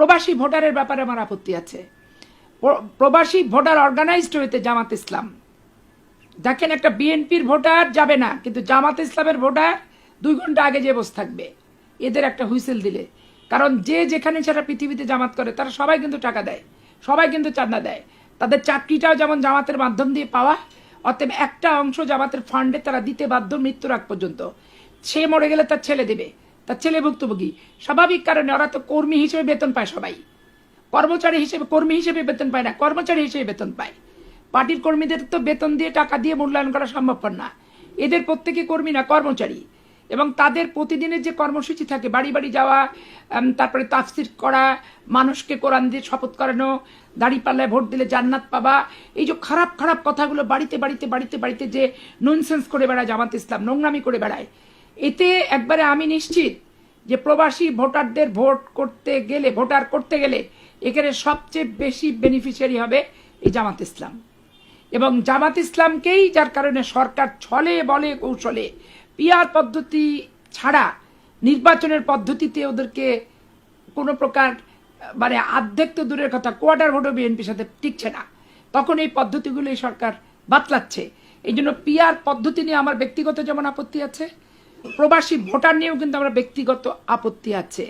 প্রবাসী ভোটারের ব্যাপারে আমার আপত্তি আছে। প্রবাসী ভোটার অর্গানাইজড হইতে জামাত ইসলাম, দেখেন একটা বিএনপির ভোটার যাবে না, কিন্তু জামাত ইসলামের ভোটার 2 ঘন্টা আগে যে বসে থাকবে এদের একটা হুইসেল দিলে। কারণ যে যেখানে সারা পৃথিবীতে জামাত করে তারা সবাই কিন্তু টাকা দেয়, সবাই কিন্তু চাঁদা দেয়, তাদের চাকরিটাও যেমন জামাতের মাধ্যম দিয়ে পাওয়া, অতএব একটা অংশ জামাতের ফান্ডে তারা দিতে বাধ্য মৃত্যুর আগ পর্যন্ত। সে মরে গেলে তার ছেলে দেবে, তার ছেলে ভুক্তভোগী। স্বাভাবিক কারণে ওরা তো কর্মী হিসেবে বেতন পায়, সবাই কর্মচারী হিসেবে, কর্মী হিসেবে বেতন পায় না, কর্মচারী হিসেবে বেতন পায়। পার্টির কর্মীদের তো বেতন দিয়ে টাকা দিয়ে মূল্যায়ন করা সম্ভবপর না। এদের প্রত্যেকে কর্মী না, কর্মচারী। এবং তাদের প্রতিদিনের যে কর্মসূচি থাকে, বাড়ি বাড়ি যাওয়া, তারপরে তাফসির করা, মানুষকে কোরআন দিয়ে শপথ করানো, দাঁড়িপাল্লায় ভোট দিলে জান্নাত পাবা, এই যে খারাপ খারাপ কথাগুলো বাড়িতে বাড়িতে বাড়িতে বাড়িতে যে ননসেন্স করে বেড়ায় জামাত ইসলাম, নোংরামি করে বেড়ায়, এতে একবারে আমি নিশ্চিত যে প্রবাসী ভোটারদের ভোটার করতে গেলে এখানে সবচেয়ে বেশি বেনিফিশিয়ারি হবে এই জামাত ইসলাম। এবং জামাত ইসলামকেই যার কারণে সরকার ছলে বলে কৌশলে পিআর পদ্ধতি ছাড়া নির্বাচনের পদ্ধতিতে ওদেরকে কোনো প্রকার মানে অর্ধেক তো দূরের কথা, কোয়ার্টার ভোটও বিএনপির সাথে টিকছে না, তখন এই পদ্ধতিগুলো এই সরকার বাতলাচ্ছে। এই জন্য পিআর পদ্ধতি নিয়ে আমার ব্যক্তিগত যেমন আপত্তি আছে, প্রবাসী ভোটার নিয়েও কিন্তু আমার ব্যক্তিগত আপত্তি আছে।